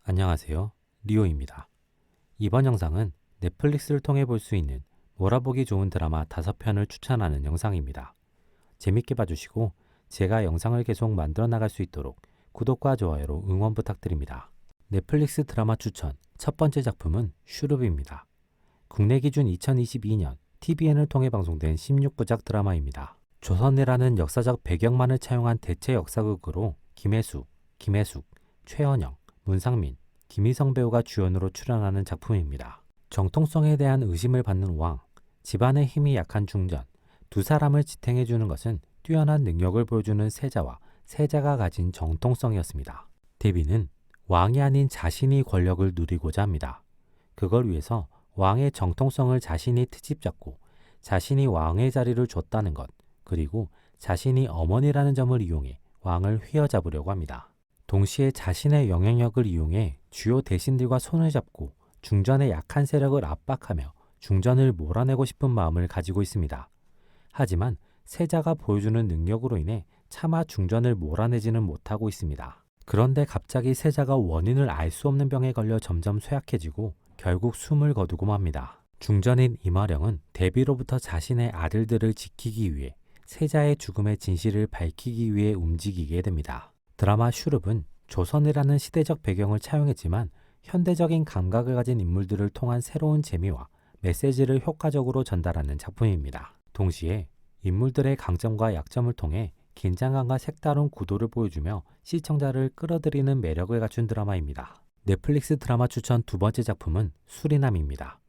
안녕하세요. 리오입니다. 이번 영상은 넷플릭스를 통해 볼 수 있는 몰아보기 좋은 드라마 5편을 추천하는 영상입니다. 재밌게 봐주시고 제가 영상을 계속 만들어 나갈 수 있도록 구독과 좋아요로 응원 부탁드립니다. 넷플릭스 드라마 추천 첫 번째 작품은 슈룹입니다. 국내 기준 2022년 TVN을 통해 방송된 16부작 드라마입니다. 조선이라는 역사적 배경만을 차용한 대체 역사극으로 김혜수, 김혜숙, 최헌영, 문상민, 김희성 배우가 주연으로 출연하는 작품입니다. 정통성에 대한 의심을 받는 왕, 집안의 힘이 약한 중전, 두 사람을 지탱해주는 것은 뛰어난 능력을 보여주는 세자와 세자가 가진 정통성이었습니다. 대비는 왕이 아닌 자신이 권력을 누리고자 합니다. 그걸 위해서 왕의 정통성을 자신이 트집잡고 자신이 왕의 자리를 줬다는 것, 그리고 자신이 어머니라는 점을 이용해 왕을 휘어잡으려고 합니다. 동시에 자신의 영향력을 이용해 주요 대신들과 손을 잡고 중전의 약한 세력을 압박하며 중전을 몰아내고 싶은 마음을 가지고 있습니다. 하지만 세자가 보여주는 능력으로 인해 차마 중전을 몰아내지는 못하고 있습니다. 그런데 갑자기 세자가 원인을 알 수 없는 병에 걸려 점점 쇠약해지고 결국 숨을 거두고 맙니다. 중전인 임화령은 대비로부터 자신의 아들들을 지키기 위해 세자의 죽음의 진실을 밝히기 위해 움직이게 됩니다. 드라마 슈룹은 조선이라는 시대적 배경을 차용했지만 현대적인 감각을 가진 인물들을 통한 새로운 재미와 메시지를 효과적으로 전달하는 작품입니다. 동시에 인물들의 강점과 약점을 통해 긴장감과 색다른 구도를 보여주며 시청자를 끌어들이는 매력을 갖춘 드라마입니다. 넷플릭스 드라마 추천 두 번째 작품은 수리남입니다.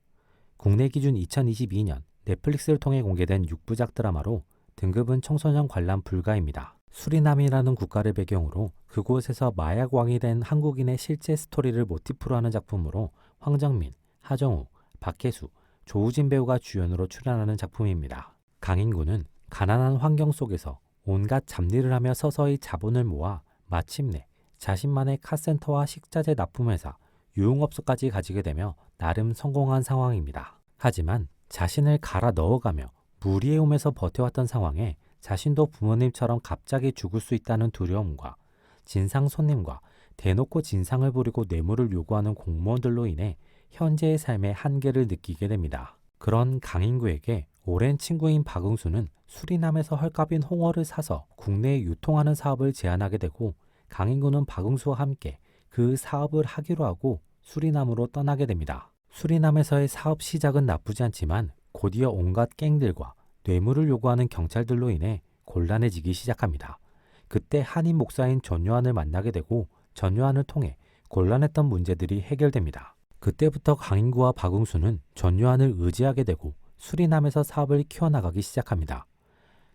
국내 기준 2022년 넷플릭스를 통해 공개된 6부작 드라마로 등급은 청소년 관람 불가입니다. 수리남이라는 국가를 배경으로 그곳에서 마약왕이 된 한국인의 실제 스토리를 모티프로 하는 작품으로 황정민, 하정우, 박혜수, 조우진 배우가 주연으로 출연하는 작품입니다. 강인구는 가난한 환경 속에서 온갖 잡일을 하며 서서히 자본을 모아 마침내 자신만의 카센터와 식자재 납품회사, 유흥업소까지 가지게 되며 나름 성공한 상황입니다. 하지만 자신을 갈아 넣어가며 무리해오면서 버텨왔던 상황에 자신도 부모님처럼 갑자기 죽을 수 있다는 두려움과 진상 손님과 대놓고 진상을 부리고 뇌물을 요구하는 공무원들로 인해 현재의 삶의 한계를 느끼게 됩니다. 그런 강인구에게 오랜 친구인 박응수는 수리남에서 헐값인 홍어를 사서 국내에 유통하는 사업을 제안하게 되고 강인구는 박응수와 함께 그 사업을 하기로 하고 수리남으로 떠나게 됩니다. 수리남에서의 사업 시작은 나쁘지 않지만 곧이어 온갖 갱들과 뇌물을 요구하는 경찰들로 인해 곤란해지기 시작합니다. 그때 한인 목사인 전요한을 만나게 되고 전요한을 통해 곤란했던 문제들이 해결됩니다. 그때부터 강인구와 박응수는 전요한을 의지하게 되고 수리남에서 사업을 키워나가기 시작합니다.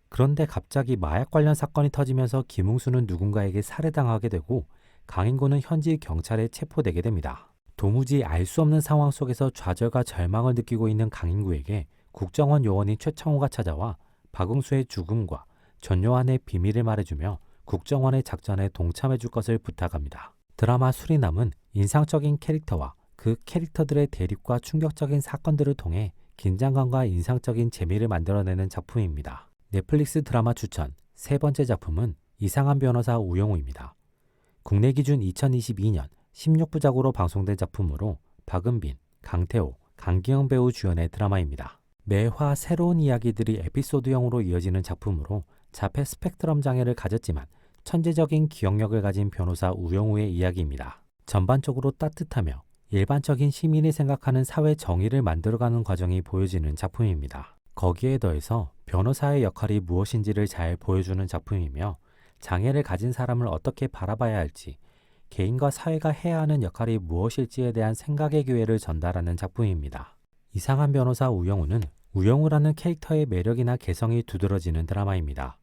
그런데 갑자기 마약 관련 사건이 터지면서 김웅수는 누군가에게 살해당하게 되고 강인구는 현지 경찰에 체포되게 됩니다. 도무지 알 수 없는 상황 속에서 좌절과 절망을 느끼고 있는 강인구에게 국정원 요원인 최창호가 찾아와 박응수의 죽음과 전요한의 비밀을 말해주며 국정원의 작전에 동참해줄 것을 부탁합니다. 드라마 수리남은 인상적인 캐릭터와 그 캐릭터들의 대립과 충격적인 사건들을 통해 긴장감과 인상적인 재미를 만들어내는 작품입니다. 넷플릭스 드라마 추천 세 번째 작품은 이상한 변호사 우영우입니다. 국내 기준 2022년 16부작으로 방송된 작품으로 박은빈, 강태호, 강기영 배우 주연의 드라마입니다. 매화 새로운 이야기들이 에피소드형으로 이어지는 작품으로 자폐 스펙트럼 장애를 가졌지만 천재적인 기억력을 가진 변호사 우영우의 이야기입니다. 전반적으로 따뜻하며 일반적인 시민이 생각하는 사회 정의를 만들어가는 과정이 보여지는 작품입니다. 거기에 더해서 변호사의 역할이 무엇인지를 잘 보여주는 작품이며 장애를 가진 사람을 어떻게 바라봐야 할지, 개인과 사회가 해야 하는 역할이 무엇일지에 대한 생각의 기회를 전달하는 작품입니다. 이상한 변호사 우영우는 우영우라는 캐릭터의 매력이나 개성이 두드러지는 드라마입니다.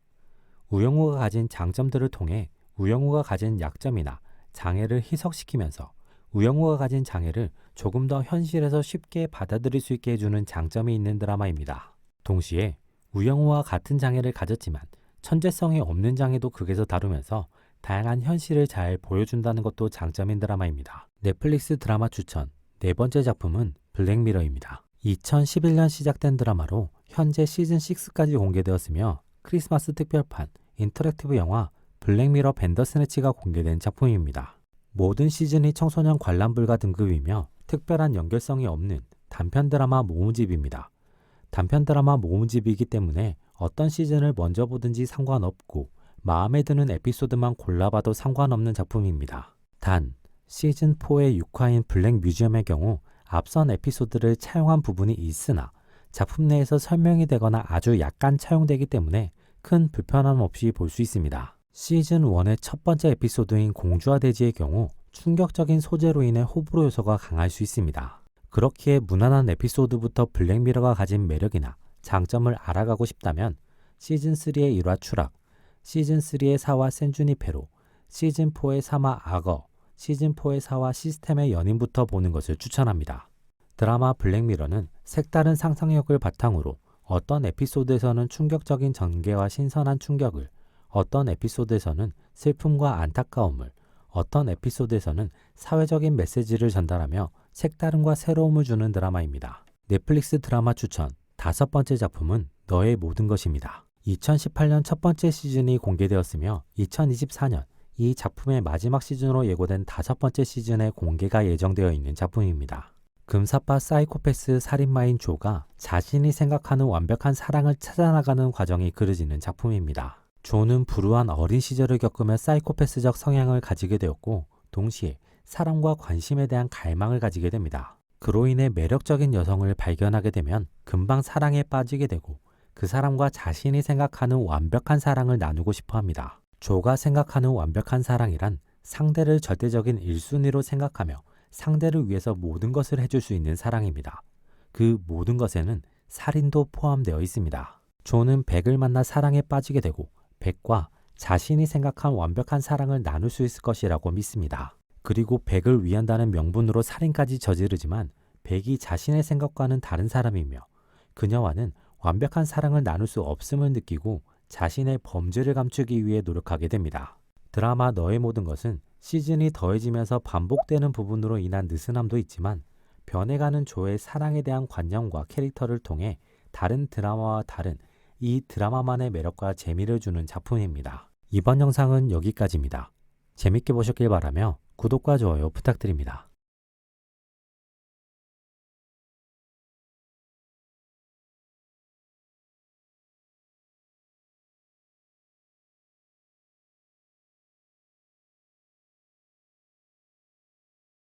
우영우가 가진 장점들을 통해 우영우가 가진 약점이나 장애를 희석시키면서 우영우가 가진 장애를 조금 더 현실에서 쉽게 받아들일 수 있게 해주는 장점이 있는 드라마입니다. 동시에 우영우와 같은 장애를 가졌지만 천재성이 없는 장애도 극에서 다루면서 다양한 현실을 잘 보여준다는 것도 장점인 드라마입니다. 넷플릭스 드라마 추천 네 번째 작품은 블랙미러입니다. 2011년 시작된 드라마로 현재 시즌6까지 공개되었으며 크리스마스 특별판 인터랙티브 영화 블랙미러 밴더스네치가 공개된 작품입니다. 모든 시즌이 청소년 관람 불가 등급이며 특별한 연결성이 없는 단편 드라마 모음집입니다. 단편 드라마 모음집이기 때문에 어떤 시즌을 먼저 보든지 상관없고 마음에 드는 에피소드만 골라봐도 상관없는 작품입니다. 단, 시즌4의 6화인 블랙 뮤지엄의 경우 앞선 에피소드를 차용한 부분이 있으나 작품 내에서 설명이 되거나 아주 약간 차용되기 때문에 큰 불편함 없이 볼 수 있습니다. 시즌1의 첫 번째 에피소드인 공주와 돼지의 경우 충격적인 소재로 인해 호불호 요소가 강할 수 있습니다. 그렇기에 무난한 에피소드부터 블랙미러가 가진 매력이나 장점을 알아가고 싶다면 시즌3의 1화 추락, 시즌3의 4화 센주니페로, 시즌4의 3화 악어, 시즌4의 4화 시스템의 연인부터 보는 것을 추천합니다. 드라마 블랙미러는 색다른 상상력을 바탕으로 어떤 에피소드에서는 충격적인 전개와 신선한 충격을, 어떤 에피소드에서는 슬픔과 안타까움을, 어떤 에피소드에서는 사회적인 메시지를 전달하며 색다름과 새로움을 주는 드라마입니다. 넷플릭스 드라마 추천 5번째 작품은 너의 모든 것입니다. 2018년 첫 번째 시즌이 공개되었으며 2024년 이 작품의 마지막 시즌으로 예고된 5번째 시즌의 공개가 예정되어 있는 작품입니다. 금사빠 사이코패스 살인마인 조가 자신이 생각하는 완벽한 사랑을 찾아나가는 과정이 그려지는 작품입니다. 조는 불우한 어린 시절을 겪으며 사이코패스적 성향을 가지게 되었고 동시에 사랑과 관심에 대한 갈망을 가지게 됩니다. 그로 인해 매력적인 여성을 발견하게 되면 금방 사랑에 빠지게 되고 그 사람과 자신이 생각하는 완벽한 사랑을 나누고 싶어 합니다. 조가 생각하는 완벽한 사랑이란 상대를 절대적인 1순위로 생각하며 상대를 위해서 모든 것을 해줄 수 있는 사랑입니다. 그 모든 것에는 살인도 포함되어 있습니다. 조는 백을 만나 사랑에 빠지게 되고 백과 자신이 생각한 완벽한 사랑을 나눌 수 있을 것이라고 믿습니다. 그리고 백을 위한다는 명분으로 살인까지 저지르지만 백이 자신의 생각과는 다른 사람이며 그녀와는 완벽한 사랑을 나눌 수 없음을 느끼고 자신의 범죄를 감추기 위해 노력하게 됩니다. 드라마 너의 모든 것은 시즌이 더해지면서 반복되는 부분으로 인한 느슨함도 있지만 변해가는 조의 사랑에 대한 관념과 캐릭터를 통해 다른 드라마와 다른 이 드라마만의 매력과 재미를 주는 작품입니다. 이번 영상은 여기까지입니다. 재밌게 보셨길 바라며 구독과 좋아요 부탁드립니다.